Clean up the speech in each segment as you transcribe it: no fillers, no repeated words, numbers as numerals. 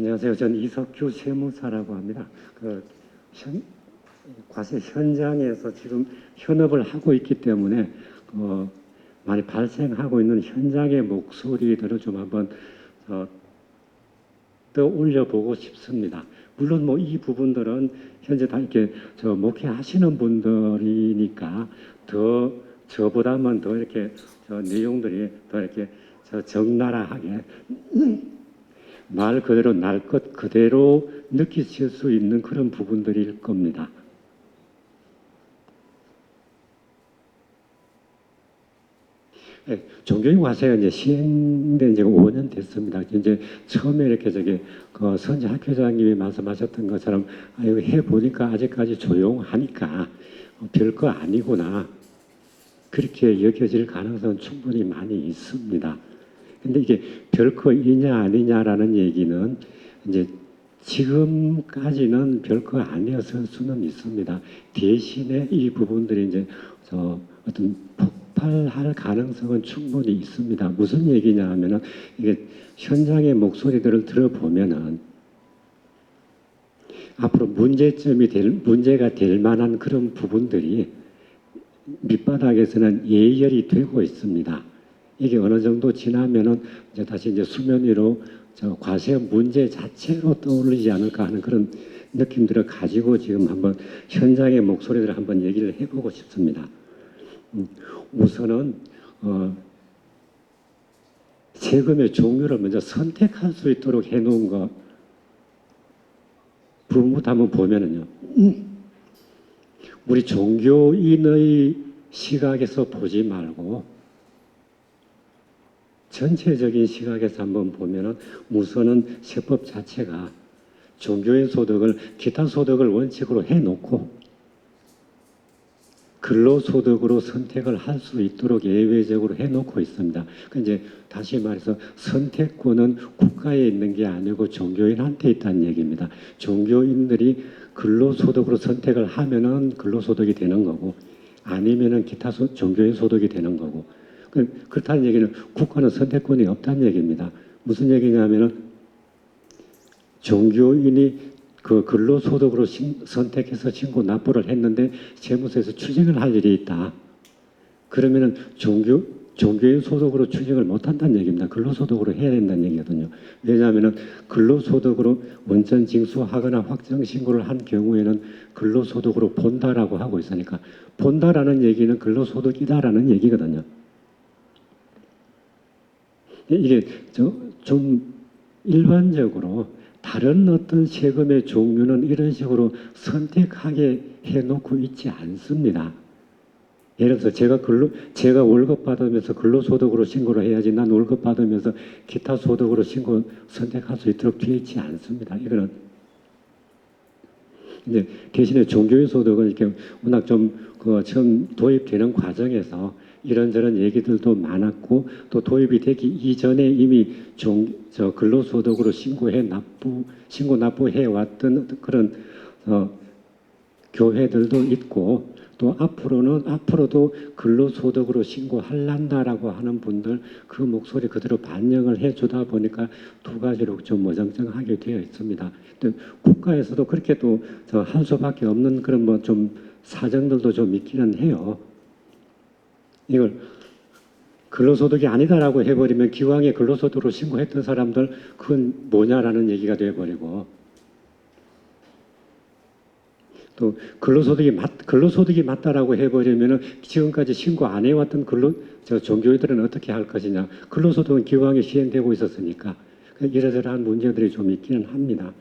안녕하세요. 저는 이석규 세무사라고 합니다. 과세 현장에서 지금 현업을 하고 있기 때문에 많이 발생하고 있는 현장의 목소리들을 좀 한번 떠올려 보고 싶습니다. 물론 뭐 이 부분들은 현재 다 이렇게 목회하시는 분들이니까 저보다는 더 이렇게 내용들이 더 이렇게 적나라하게 말 그대로 날 것 그대로 느끼실 수 있는 그런 부분들일 겁니다. 네, 종교인 과세가 이제 시행된 지가 5년 됐습니다. 이제 처음에 이렇게 선지 학회장님이 말씀하셨던 것처럼 이거 해보니까 아직까지 조용하니까 별거 아니구나. 그렇게 여겨질 가능성은 충분히 많이 있습니다. 근데 이게 별거이냐 아니냐라는 얘기는 이제 지금까지는 별거 아니었을 수는 있습니다. 대신에 이 부분들이 이제 어떤 폭발할 가능성은 충분히 있습니다. 무슨 얘기냐 하면은 이게 현장의 목소리들을 들어보면은 앞으로 문제가 될 만한 그런 부분들이 밑바닥에서는 예열이 되고 있습니다. 이게 어느 정도 지나면은 이제 다시 수면 위로 과세 문제 자체로 떠오르지 않을까 하는 그런 느낌들을 가지고 지금 한번 현장의 목소리들을 한번 얘기를 해보고 싶습니다. 우선은 세금의 종류를 먼저 선택할 수 있도록 해놓은 거 부분부터 한번 보면은요. 우리 종교인의 시각에서 보지 말고 전체적인 시각에서 한번 보면은 우선은 세법 자체가 종교인 소득을 기타 소득을 원칙으로 해놓고 근로소득으로 선택을 할 수 있도록 예외적으로 해놓고 있습니다. 이제 다시 말해서 선택권은 국가에 있는 게 아니고 종교인한테 있다는 얘기입니다. 종교인들이 근로소득으로 선택을 하면은 근로소득이 되는 거고 아니면은 기타 종교인 소득이 되는 거고 그렇다는 얘기는 국가는 선택권이 없다는 얘기입니다. 무슨 얘기냐면은 종교인이 그 근로소득으로 선택해서 신고 납부를 했는데 세무서에서 추징을 할 일이 있다. 그러면은 종교인 소득으로 추징을 못 한다는 얘기입니다. 근로소득으로 해야 된다는 얘기거든요. 왜냐하면은 근로소득으로 원천 징수하거나 확정 신고를 한 경우에는 근로소득으로 본다라고 하고 있으니까 본다라는 얘기는 근로소득이다라는 얘기거든요. 이게 좀 일반적으로 다른 어떤 세금의 종류는 이런 식으로 선택하게 해놓고 있지 않습니다. 예를 들어서 제가 월급 받으면서 근로소득으로 신고를 해야지 난 월급 받으면서 기타 소득으로 선택할 수 있도록 되어 있지 않습니다. 이거는 이제 대신에 종교인 소득은 이렇게 워낙 처음 도입되는 과정에서 이런저런 얘기들도 많았고 또 도입이 되기 이전에 이미 근로소득으로 신고 납부해 왔던 그런 교회들도 있고 또 앞으로도 근로소득으로 신고할란다라고 하는 분들 그 목소리 그대로 반영을 해주다 보니까 두 가지로 좀 어정쩡하게 되어 있습니다. 국가에서도 그렇게 또 할 수밖에 없는 그런 좀 사정들도 좀 있기는 해요. 이걸 근로소득이 아니다라고 해버리면 기왕에 근로소득으로 신고했던 사람들 그건 뭐냐라는 얘기가 돼버리고 또 근로소득이 맞다라고 해버리면은 지금까지 신고 안 해왔던 종교인들은 어떻게 할 것이냐. 근로소득은 기왕에 시행되고 있었으니까 이러저러한 문제들이 좀 있기는 합니다.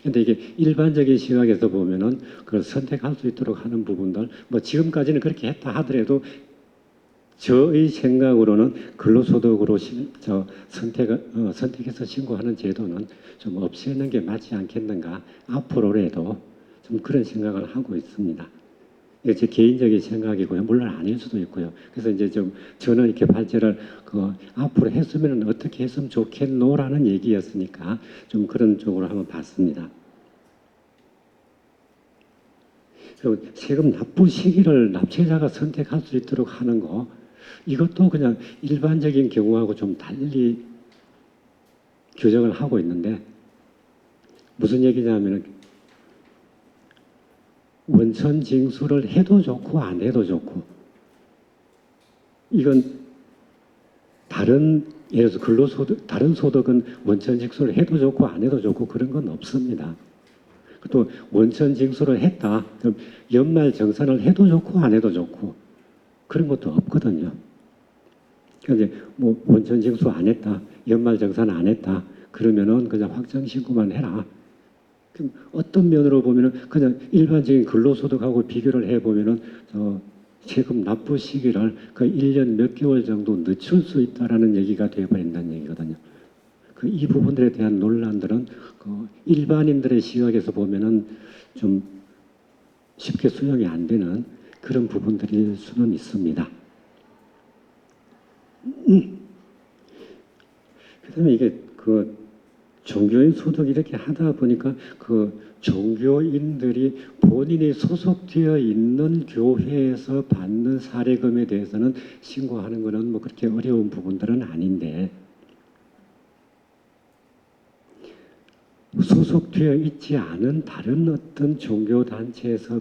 근데 이게 일반적인 시각에서 보면은 그걸 선택할 수 있도록 하는 부분들, 지금까지는 그렇게 했다 하더라도 저의 생각으로는 근로소득으로 선택해서 신고하는 제도는 좀 없애는 게 맞지 않겠는가. 앞으로라도 좀 그런 생각을 하고 있습니다. 이게 제 개인적인 생각이고요. 물론 아닐 수도 있고요. 그래서 이제 저는 이렇게 발제를 앞으로 했으면 어떻게 했으면 좋겠노라는 얘기였으니까 좀 그런 쪽으로 한번 봤습니다. 그리고 세금 납부 시기를 납세자가 선택할 수 있도록 하는 거 이것도 그냥 일반적인 경우하고 좀 달리 규정을 하고 있는데 무슨 얘기냐면은 원천 징수를 해도 좋고 안 해도 좋고 이건 예를 들어서 근로소득 다른 소득은 원천 징수를 해도 좋고 안 해도 좋고 그런 건 없습니다. 또 원천 징수를 했다. 그럼 연말 정산을 해도 좋고 안 해도 좋고 그런 것도 없거든요. 그러니까 이제 뭐 원천 징수 안 했다, 연말 정산 안 했다. 그러면은 그냥 확정 신고만 해라. 그럼 어떤 면으로 보면은 그냥 일반적인 근로소득하고 비교를 해보면은 세금 납부 시기를 그 1년 몇 개월 정도 늦출 수 있다라는 얘기가 되어버린다는 얘기거든요. 이 부분들에 대한 논란들은 일반인들의 시각에서 보면은 좀 쉽게 수용이 안 되는 그런 부분들일 수는 있습니다. 그다음에 이게 종교인 소득 이렇게 하다 보니까 종교인들이 본인이 소속되어 있는 교회에서 받는 사례금에 대해서는 신고하는 것은 뭐 그렇게 어려운 부분들은 아닌데 소속되어 있지 않은 다른 어떤 종교 단체에서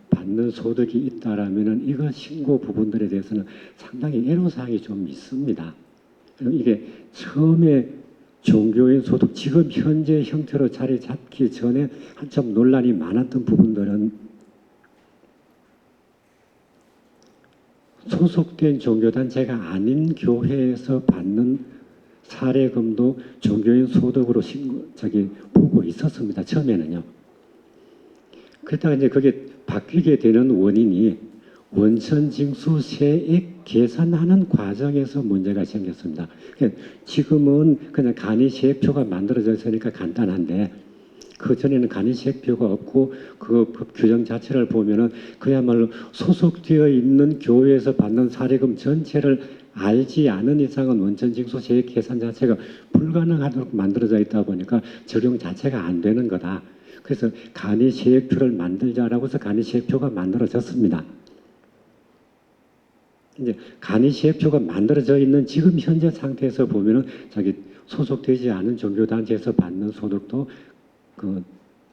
받는 소득이 있다라면은 이거 신고 부분들에 대해서는 상당히 애로사항이 좀 있습니다. 이게 처음에 종교인 소득 지금 현재 형태로 자리 잡기 전에 한참 논란이 많았던 부분들은 소속된 종교단체가 아닌 교회에서 받는 사례금도 종교인 소득으로 보고 있었습니다. 처음에는요. 그러다가 이제 그게 바뀌게 되는 원인이 원천징수 세액 계산하는 과정에서 문제가 생겼습니다. 지금은 그냥 간이세액표가 만들어져 있으니까 간단한데 그전에는 간이세액표가 없고 그 법 규정 자체를 보면은 그야말로 소속되어 있는 교회에서 받는 사례금 전체를 알지 않은 이상은 원천징수 세액 계산 자체가 불가능하도록 만들어져 있다 보니까 적용 자체가 안 되는 거다. 그래서 간이세액표를 만들자라고 해서 간이세액표가 만들어졌습니다. 이제 간이세액표가 만들어져 있는 지금 현재 상태에서 보면은 자기 소속되지 않은 종교단체에서 받는 소득도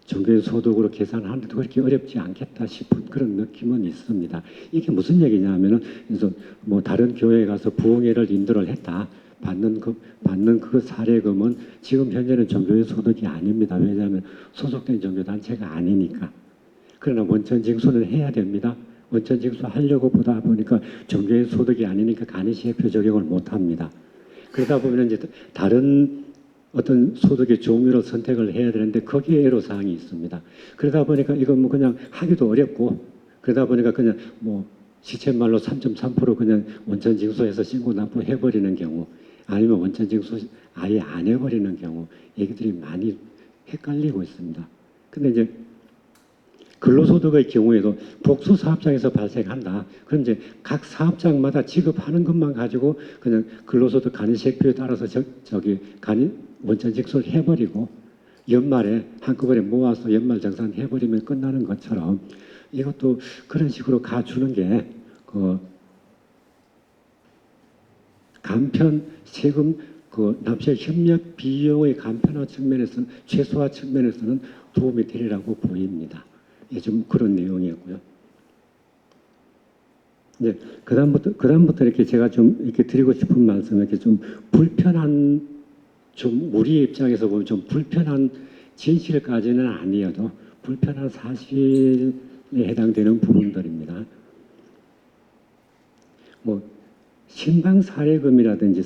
종교의 소득으로 계산하는데도 그렇게 어렵지 않겠다 싶은 그런 느낌은 있습니다. 이게 무슨 얘기냐면은 그래서 뭐 다른 교회에 가서 부흥회를 인도를 했다. 받는 그 사례금은 지금 현재는 종교의 소득이 아닙니다. 왜냐하면 소속된 종교단체가 아니니까. 그러나 원천징수는 해야 됩니다. 원천징수 하려고 보다 보니까 종교의 소득이 아니니까 간이세액표 적용을 못합니다. 그러다 보면 이제 다른 어떤 소득의 종류를 선택을 해야 되는데 거기에 애로사항이 있습니다. 그러다 보니까 이건 뭐 그냥 하기도 어렵고 그러다 보니까 그냥 뭐 시쳇말로 3.3% 그냥 원천징수해서 신고 납부해버리는 경우 아니면 원천징수 아예 안 해버리는 경우 얘기들이 많이 헷갈리고 있습니다. 근데 이제 근로소득의 경우에도 복수사업장에서 발생한다. 그럼 이제 각 사업장마다 지급하는 것만 가지고 그냥 근로소득 간이세액표에 따라서 원천징수를 해버리고 연말에 한꺼번에 모아서 연말정산 해버리면 끝나는 것처럼 이것도 그런 식으로 가주는 게 간편 세금 납세 협력 비용의 간편화 측면에서는 최소화 측면에서는 도움이 되리라고 보입니다. 예, 좀 그런 내용이었고요. 이제 그다음부터 이렇게 제가 좀 이렇게 드리고 싶은 말씀은 이렇게 좀 불편한 우리 입장에서 보면 좀 불편한 진실까지는 아니어도 불편한 사실에 해당되는 부분들입니다. 뭐 신방 사례금이라든지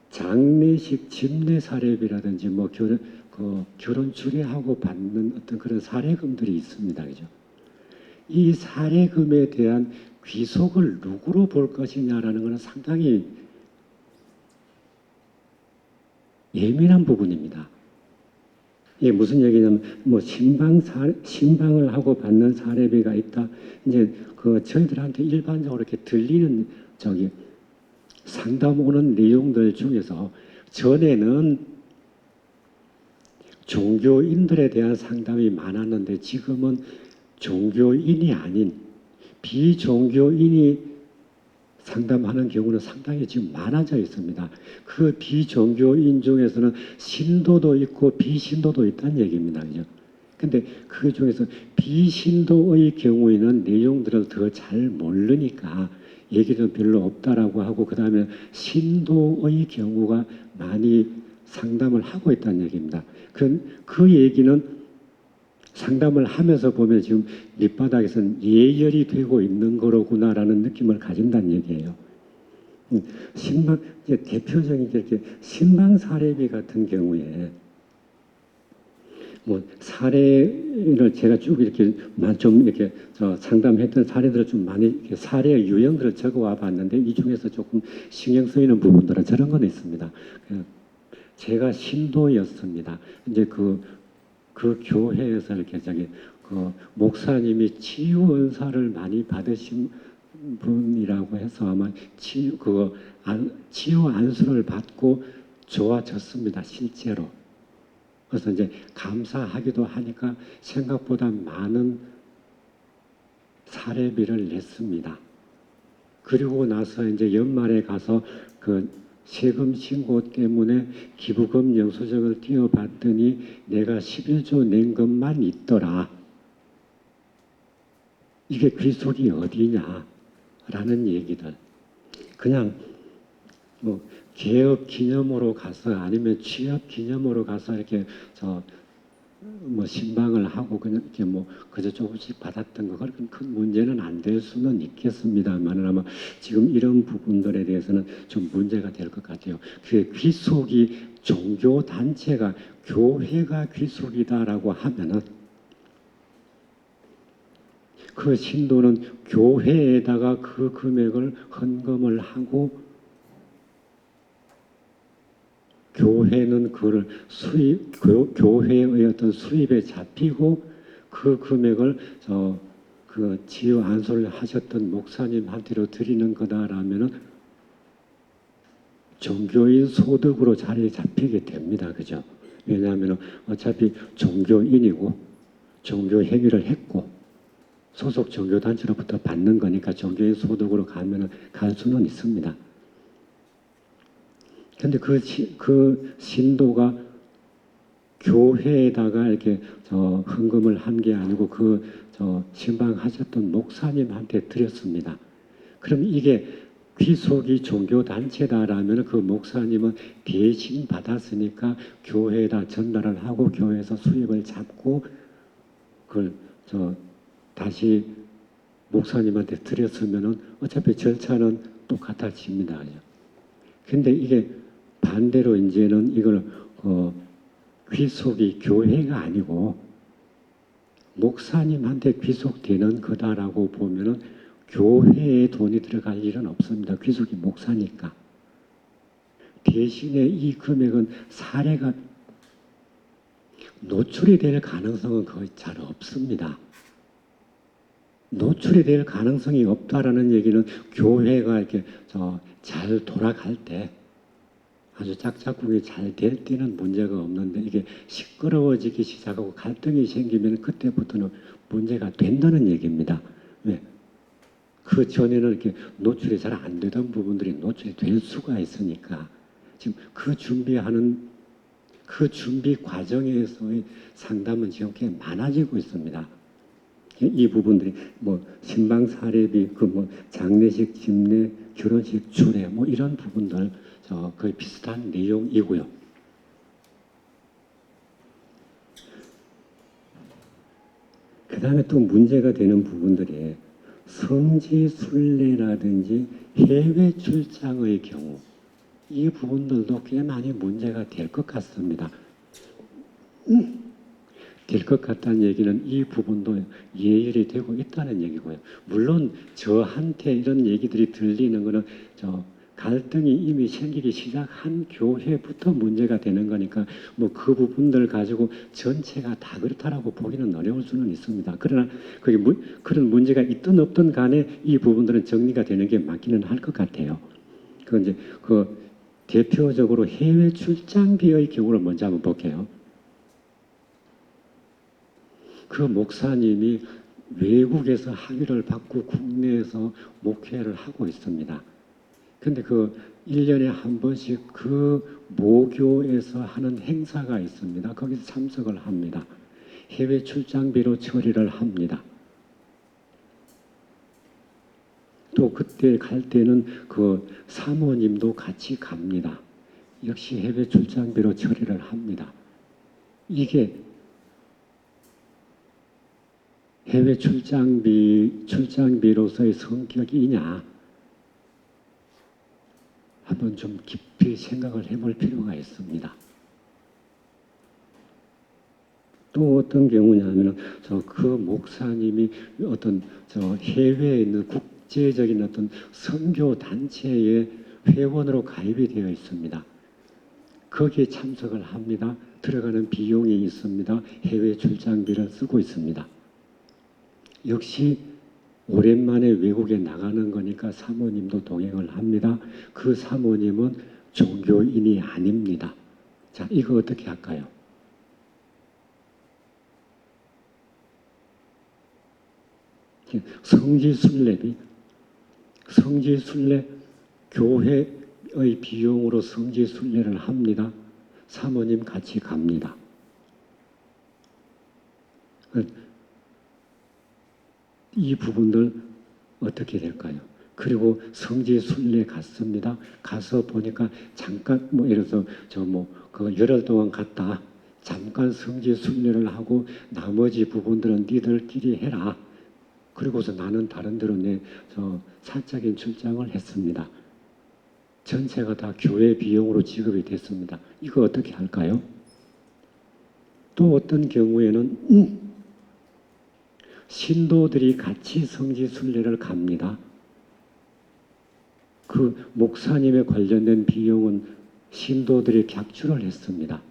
장례식 집례 사례비라든지 뭐 결혼 주례하고 받는 어떤 그런 사례금들이 있습니다. 그죠? 이 사례금에 대한 귀속을 누구로 볼 것이냐라는 것은 상당히 예민한 부분입니다. 이게 무슨 얘기냐면 뭐 신방을 하고 받는 사례비가 있다. 이제 저희들한테 일반적으로 이렇게 들리는 상담 오는 내용들 중에서 전에는 종교인들에 대한 상담이 많았는데 지금은 종교인이 아닌 비종교인이 상담하는 경우는 상당히 지금 많아져 있습니다. 그 비종교인 중에서는 신도도 있고 비신도도 있다는 얘기입니다. 그죠? 근데 그 중에서 비신도의 경우에는 내용들을 더 잘 모르니까 얘기는 별로 없다라고 하고, 그 다음에 신도의 경우가 많이 상담을 하고 있다는 얘기입니다. 그 얘기는 상담을 하면서 보면 지금 밑바닥에서는 예열이 되고 있는 거로구나라는 느낌을 가진다는 얘기예요. 신방, 이제 대표적인 게 이렇게 신방 사례비 같은 경우에 뭐 사례를 제가 쭉 이렇게 좀 이렇게 상담했던 사례들을 좀 많이 이렇게 사례의 유형들을 적어와 봤는데, 이 중에서 조금 신경 쓰이는 부분들은 저런 건 있습니다. 제가 신도였습니다. 이제 그 교회에서 이렇게 그 목사님이 치유 은사를 많이 받으신 분이라고 해서 아마 치유 안수를 받고 좋아졌습니다. 실제로. 그래서 이제 감사하기도 하니까 생각보다 많은 사례비를 냈습니다. 그리고 나서 이제 연말에 가서 그 세금 신고 때문에 기부금 영수증을 띄워봤더니 내가 11조 낸 것만 있더라. 이게 귀속이 어디냐? 라는 얘기들. 그냥 뭐 개업 기념으로 가서 아니면 취업 기념으로 가서 이렇게 뭐 신방을 하고 그냥 이렇게 뭐 그저 조금씩 받았던 거, 그렇게 큰 문제는 안 될 수는 있겠습니다만 아마 지금 이런 부분들에 대해서는 좀 문제가 될 것 같아요. 그 귀속이 종교 단체가 교회가 귀속이다라고 하면은 그 신도는 교회에다가 그 금액을 헌금을 하고 교회는 그걸 교회의 어떤 수입에 잡히고 그 금액을 그 치유 안수를 하셨던 목사님한테로 드리는 거다라면은 종교인 소득으로 자리에 잡히게 됩니다. 그죠? 왜냐하면 어차피 종교인이고 종교 행위를 했고 소속 종교단체로부터 받는 거니까 종교인 소득으로 가면은 갈 수는 있습니다. 근데 그 신도가 교회에다가 이렇게 헌금을 한 게 아니고 신방하셨던 목사님한테 드렸습니다. 그럼 이게 귀속이 종교단체다라면 그 목사님은 대신 받았으니까 교회에다 전달을 하고 교회에서 수입을 잡고 그걸 다시 목사님한테 드렸으면은 어차피 절차는 똑같아집니다. 근데 이게 반대로 이제는 이걸 귀속이 교회가 아니고 목사님한테 귀속되는 거다라고 보면은 교회에 돈이 들어갈 일은 없습니다. 귀속이 목사니까. 대신에 이 금액은 사례가 노출이 될 가능성은 거의 잘 없습니다. 노출이 될 가능성이 없다라는 얘기는 교회가 이렇게 잘 돌아갈 때 아주 짝짝꿍이 잘 될 때는 문제가 없는데 이게 시끄러워지기 시작하고 갈등이 생기면 그때부터는 문제가 된다는 얘기입니다. 왜? 그 전에는 이렇게 노출이 잘 안 되던 부분들이 노출이 될 수가 있으니까 지금 그 준비 과정에서의 상담은 지금 꽤 많아지고 있습니다. 이 부분들이 뭐 신방 사례비, 장례식, 집례, 결혼식, 주례 뭐 이런 부분들 거의 비슷한 내용이고요. 그 다음에 또 문제가 되는 부분들이 성지 순례라든지 해외 출장의 경우 이 부분들도 꽤 많이 문제가 될 것 같습니다. 될 것 같다는 얘기는 이 부분도 예열이 되고 있다는 얘기고요. 물론 저한테 이런 얘기들이 들리는 거는 갈등이 이미 생기기 시작한 교회부터 문제가 되는 거니까 뭐 그 부분들 가지고 전체가 다 그렇다라고 보기는 어려울 수는 있습니다. 그러나 그게 그런 문제가 있든 없든 간에 이 부분들은 정리가 되는 게 맞기는 할 것 같아요. 이제 대표적으로 해외 출장비의 경우를 먼저 한번 볼게요. 그 목사님이 외국에서 학위를 받고 국내에서 목회를 하고 있습니다. 근데 그 1년에 한 번씩 그 모교에서 하는 행사가 있습니다. 거기서 참석을 합니다. 해외 출장비로 처리를 합니다. 또 그때 갈 때는 그 사모님도 같이 갑니다. 역시 해외 출장비로 처리를 합니다. 이게 해외 출장비로서의 성격이냐? 한번 좀 깊이 생각을 해볼 필요가 있습니다. 또 어떤 경우냐면 그 목사님이 어떤 해외에 있는 국제적인 어떤 선교 단체의 회원으로 가입이 되어 있습니다. 거기에 참석을 합니다. 들어가는 비용이 있습니다. 해외 출장비를 쓰고 있습니다. 역시 오랜만에 외국에 나가는 거니까 사모님도 동행을 합니다. 그 사모님은 종교인이 아닙니다. 자, 이거 어떻게 할까요? 성지순례비, 성지순례 교회의 비용으로 성지순례를 합니다. 사모님 같이 갑니다. 이 부분들 어떻게 될까요? 그리고 성지순례 갔습니다. 가서 보니까 잠깐 예를 들어서 그 열흘 동안 갔다. 잠깐 성지순례를 하고 나머지 부분들은 니들끼리 해라. 그리고서 나는 다른 데로 사적인 출장을 했습니다. 전체가 다 교회 비용으로 지급이 됐습니다. 이거 어떻게 할까요? 또 어떤 경우에는 신도들이 같이 성지순례를 갑니다. 그 목사님에 관련된 비용은 신도들이 객출을 했습니다.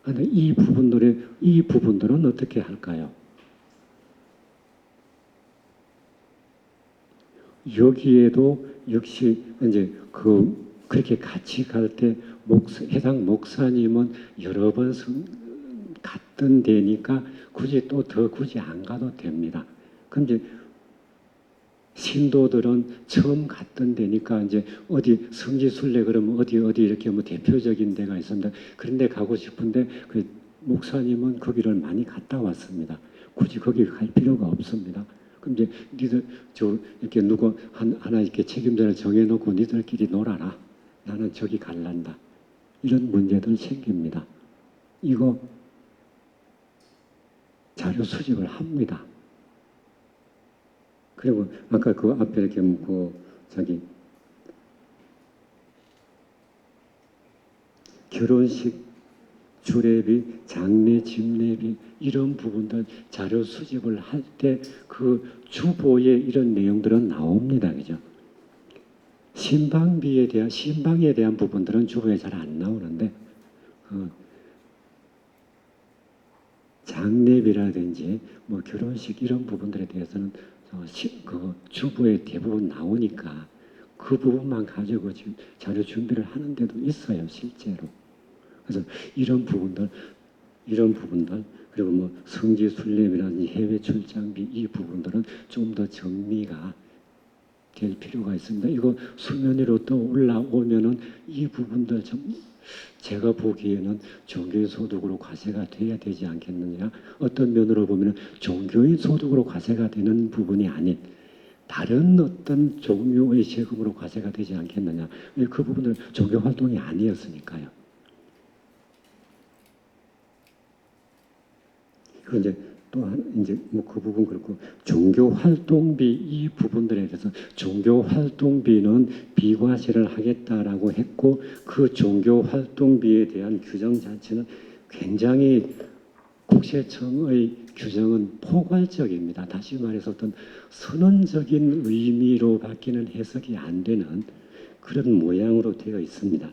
그런데 이 부분들은 어떻게 할까요? 여기에도 역시 이제 그렇게 같이 갈 때 해당 목사님은 여러 번 갔던 데니까 굳이 안 가도 됩니다. 근데 신도들은 처음 갔던 데니까 이제 어디 성지순례 그러면 어디 이렇게 대표적인 데가 있습니다. 그런 데 가고 싶은데 그 목사님은 거기를 많이 갔다 왔습니다. 굳이 거기 갈 필요가 없습니다. 그럼 이제 니들 이렇게 누구 하나 이렇게 책임자를 정해놓고 니들끼리 놀아라. 나는 저기 갈란다. 이런 문제들 생깁니다. 이거 자료 수집을 합니다. 그리고 아까 그 앞에 이렇게 결혼식 주례비, 장례, 집례비 이런 부분들 자료 수집을 할 때 그 주보에 이런 내용들은 나옵니다. 그죠? 신방에 대한 부분들은 주보에 잘 안 나오는데 장례비라든지 결혼식 이런 부분들에 대해서는 그 주보에 대부분 나오니까 그 부분만 가지고 지금 자료 준비를 하는 데도 있어요. 실제로. 그래서 이런 부분들 그리고 성지순례비라든지 해외 출장비 이 부분들은 좀 더 정리가 될 필요가 있습니다. 이거 수면 위로 또 올라오면은 이 부분들 제가 보기에는 종교인 소득으로 과세가 돼야 되지 않겠느냐. 어떤 면으로 보면 종교인 소득으로 과세가 되는 부분이 아닌 다른 어떤 종류의 세금으로 과세가 되지 않겠느냐. 그 부분은 종교 활동이 아니었으니까요. 그 이제 그 부분 그렇고 종교 활동비 이 부분들에 대해서 종교 활동비는 비과세를 하겠다라고 했고 그 종교 활동비에 대한 규정 자체는 굉장히 국세청의 규정은 포괄적입니다. 다시 말해서 어떤 선언적인 의미로 밖에는 해석이 안 되는 그런 모양으로 되어 있습니다.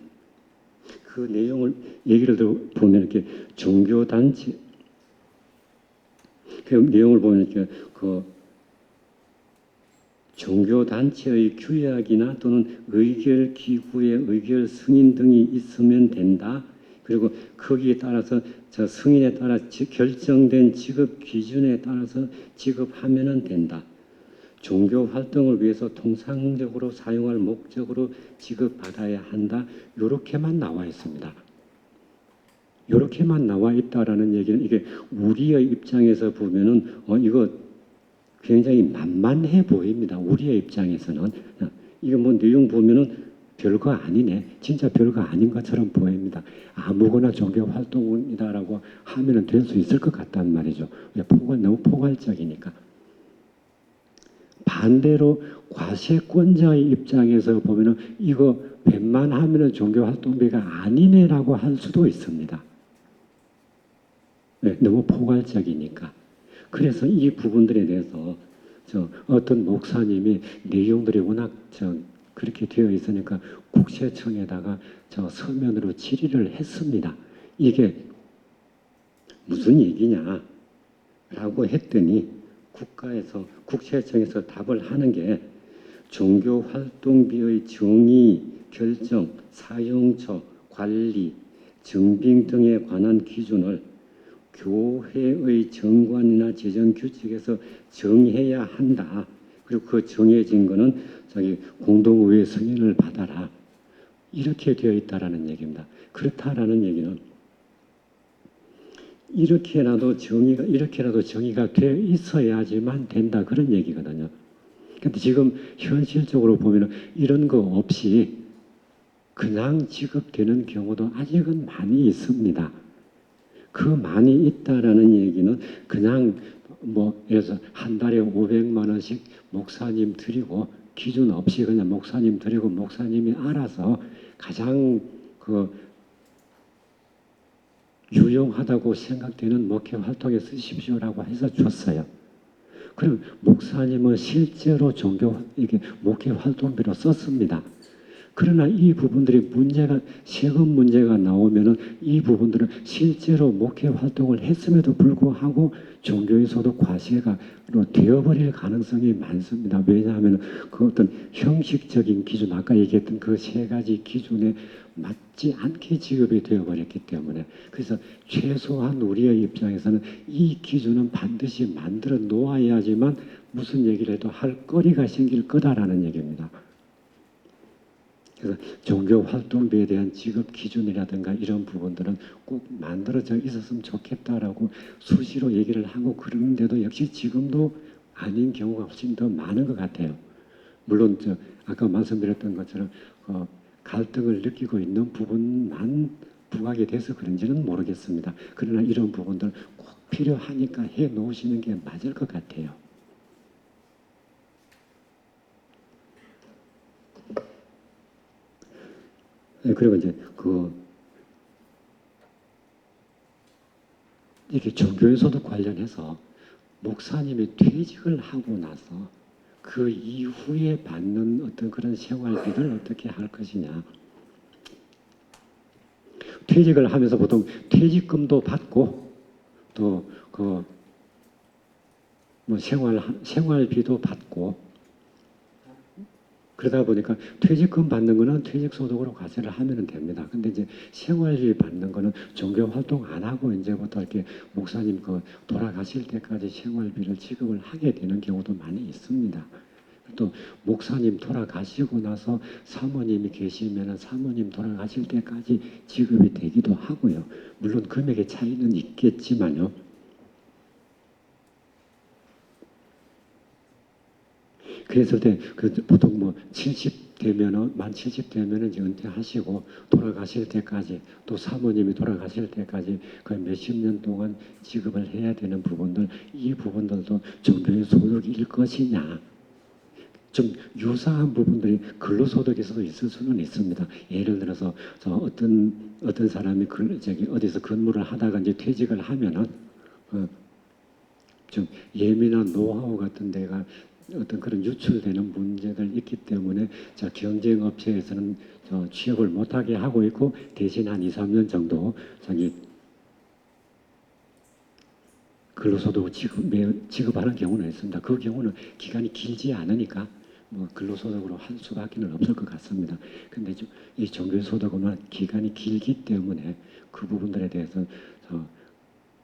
그 내용을 얘기를 들어보면 이렇게 종교단체 그 내용을 보면 그 종교단체의 규약이나 또는 의결기구의 의결 승인 등이 있으면 된다. 그리고 거기에 따라서 저 승인에 따라 결정된 지급 기준에 따라서 지급하면 된다. 종교 활동을 위해서 통상적으로 사용할 목적으로 지급받아야 한다. 이렇게만 나와 있습니다. 이렇게만 나와 있다라는 얘기는 이게 우리의 입장에서 보면은 이거 굉장히 만만해 보입니다. 우리의 입장에서는 이거 뭐 내용 보면은 별거 아니네. 진짜 별거 아닌 것처럼 보입니다. 아무거나 종교 활동이다라고 하면은 될 수 있을 것 같단 말이죠. 너무 포괄적이니까. 반대로 과세권자의 입장에서 보면은 이거 웬만하면은 종교 활동비가 아니네라고 할 수도 있습니다. 네, 너무 포괄적이니까. 그래서 이 부분들에 대해서 어떤 목사님이 내용들이 워낙 그렇게 되어 있으니까 국세청에다가 서면으로 질의를 했습니다. 이게 무슨 얘기냐? 라고 했더니 국세청에서 답을 하는 게 종교활동비의 정의, 결정, 사용처, 관리, 증빙 등에 관한 기준을 교회의 정관이나 재정규칙에서 정해야 한다. 그리고 그 정해진 거는 공동의회 승인을 받아라. 이렇게 되어 있다라는 얘기입니다. 그렇다라는 얘기는 이렇게라도 정의가 되어 있어야지만 된다. 그런 얘기거든요. 근데 지금 현실적으로 보면 이런 거 없이 그냥 지급되는 경우도 아직은 많이 있습니다. 그 많이 있다라는 얘기는 그냥 예를 들어서 한 달에 500만 원씩 목사님 드리고 기준 없이 그냥 목사님 드리고 목사님이 알아서 가장 유용하다고 생각되는 목회 활동에 쓰십시오라고 해서 줬어요. 그럼 목사님은 실제로 목회 활동비로 썼습니다. 그러나 이 부분들이 세금 문제가 나오면은 이 부분들은 실제로 목회 활동을 했음에도 불구하고 종교의 소득 과세가 되어버릴 가능성이 많습니다. 왜냐하면 그 어떤 형식적인 기준, 아까 얘기했던 그 세 가지 기준에 맞지 않게 지급이 되어버렸기 때문에 그래서 최소한 우리의 입장에서는 이 기준은 반드시 만들어 놓아야지만 무슨 얘기를 해도 할 거리가 생길 거다라는 얘기입니다. 그래서 종교 활동비에 대한 지급 기준이라든가 이런 부분들은 꼭 만들어져 있었으면 좋겠다라고 수시로 얘기를 하고 그러는데도 역시 지금도 아닌 경우가 훨씬 더 많은 것 같아요. 물론 아까 말씀드렸던 것처럼 갈등을 느끼고 있는 부분만 부각이 돼서 그런지는 모르겠습니다. 그러나 이런 부분들 꼭 필요하니까 해 놓으시는 게 맞을 것 같아요. 그리고 이제 이렇게 종교의 소득 관련해서 목사님이 퇴직을 하고 나서 그 이후에 받는 어떤 그런 생활비를 어떻게 할 것이냐. 퇴직을 하면서 보통 퇴직금도 받고 또 생활비도 받고 그러다 보니까 퇴직금 받는 거는 퇴직소득으로 과세를 하면 됩니다. 근데 이제 생활비 받는 거는 종교 활동 안 하고 이제부터 이렇게 목사님 돌아가실 때까지 생활비를 지급을 하게 되는 경우도 많이 있습니다. 또 목사님 돌아가시고 나서 사모님이 계시면 사모님 돌아가실 때까지 지급이 되기도 하고요. 물론 금액의 차이는 있겠지만요. 그랬을 때 보통 70 되면은 만 70 되면은 이제 은퇴하시고 돌아가실 때까지 또 사모님이 돌아가실 때까지 그 몇십 년 동안 지급을 해야 되는 부분들 이 부분들도 종교의 소득일 것이냐 좀 유사한 부분들이 근로소득에서도 있을 수는 있습니다. 예를 들어서 어떤 사람이 어디서 근무를 하다가 이제 퇴직을 하면은 좀 예민한 노하우 같은 데가 어떤 그런 유출되는 문제들 있기 때문에 경쟁 업체에서는 취업을 못하게 하고 있고 대신 한 2, 3년 정도 근로소득 지급하는 경우는 있습니다. 그 경우는 기간이 길지 않으니까 근로소득으로 할 수밖에 없을 것 같습니다. 근데 이 종교소득은 기간이 길기 때문에 그 부분들에 대해서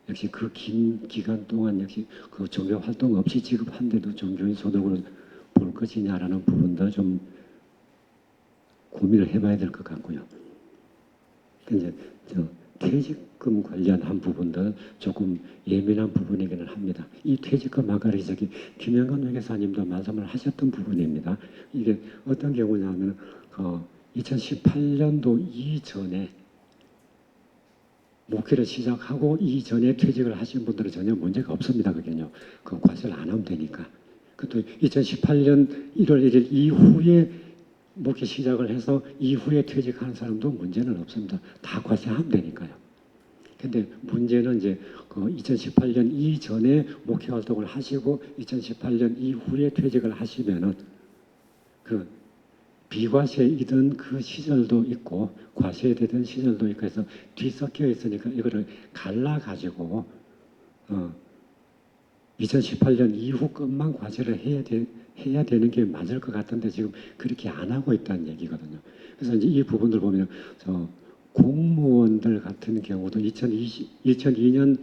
역시 그 긴 기간 동안 역시 그 종교 활동 없이 지급한데도 종교인 소득으로 볼 것이냐라는 부분도 좀 고민을 해봐야 될 것 같고요. 이제 퇴직금 관련한 부분도 조금 예민한 부분이기는 합니다. 이 퇴직금 아까 저기 김영건 회계사님도 말씀을 하셨던 부분입니다. 이게 어떤 경우냐면 2018년도 이전에 목회를 시작하고 이전에 퇴직을 하신 분들은 전혀 문제가 없습니다. 그게요. 그 과세를 안 하면 되니까. 그것도 2018년 1월 1일 이후에 목회 시작을 해서 이후에 퇴직하는 사람도 문제는 없습니다. 다 과세하면 되니까요. 근데 문제는 이제 2018년 이전에 목회 활동을 하시고 2018년 이후에 퇴직을 하시면은 그 비과세이던 그 시절도 있고 과세되던 시절도 있고 해서 뒤섞여 있으니까 이거를 갈라가지고 2018년 이후 것만 과세를 해야 되는 게 맞을 것 같은데 지금 그렇게 안 하고 있다는 얘기거든요. 그래서 이제 이 부분들 보면 공무원들 같은 경우도 2002년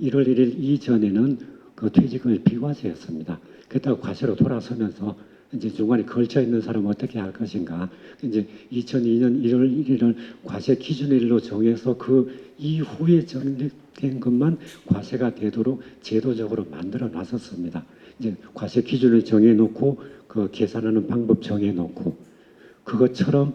1월 1일 이전에는 그 퇴직을 비과세였습니다. 그렇다고 과세로 돌아서면서 이제 중간에 걸쳐 있는 사람은 어떻게 할 것인가. 이제 2002년 1월 1일을 과세 기준일로 정해서 그 이후에 정립된 것만 과세가 되도록 제도적으로 만들어 놨었습니다. 이제 과세 기준을 정해놓고 그 계산하는 방법 정해놓고 그것처럼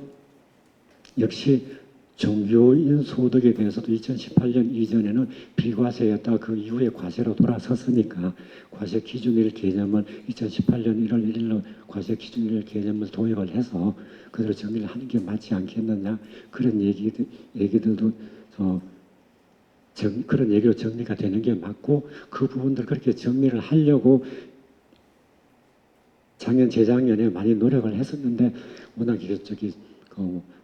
역시 종교인 소득에 대해서도 2018년 이전에는 비과세였다 그 이후에 과세로 돌아섰으니까 과세 기준일 개념을 2018년 1월 1일로 과세 기준일 개념을 도입을 해서 그대로 정리를 하는 게 맞지 않겠느냐 그런 얘기들도 그런 얘기로 정리가 되는 게 맞고 그 부분들 그렇게 정리를 하려고 작년 재작년에 많이 노력을 했었는데 워낙 이게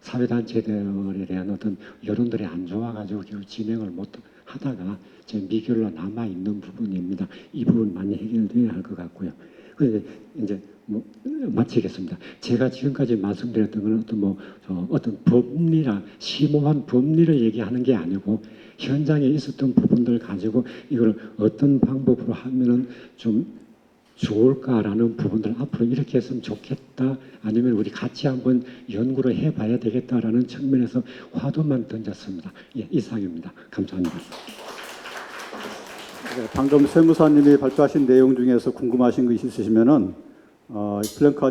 사회단체들에 대한 어떤 여론들이 안 좋아가지고 결국 진행을 못 하다가 지금 미결로 남아 있는 부분입니다. 이 부분 많이 해결돼야 할 것 같고요. 그래서 이제 마치겠습니다. 제가 지금까지 말씀드렸던 건 어떤 법리나 심오한 법리를 얘기하는 게 아니고 현장에 있었던 부분들 가지고 이걸 어떤 방법으로 하면은 좀 좋을까라는 부분들 앞으로 이렇게 했으면 좋겠다 아니면 우리 같이 한번 연구를 해봐야 되겠다라는 측면에서 화두만 던졌습니다. 예, 이상입니다. 감사합니다. 네, 방금 세무사님이 발표하신 내용 중에서 궁금하신 거 있으시면은 플랜카드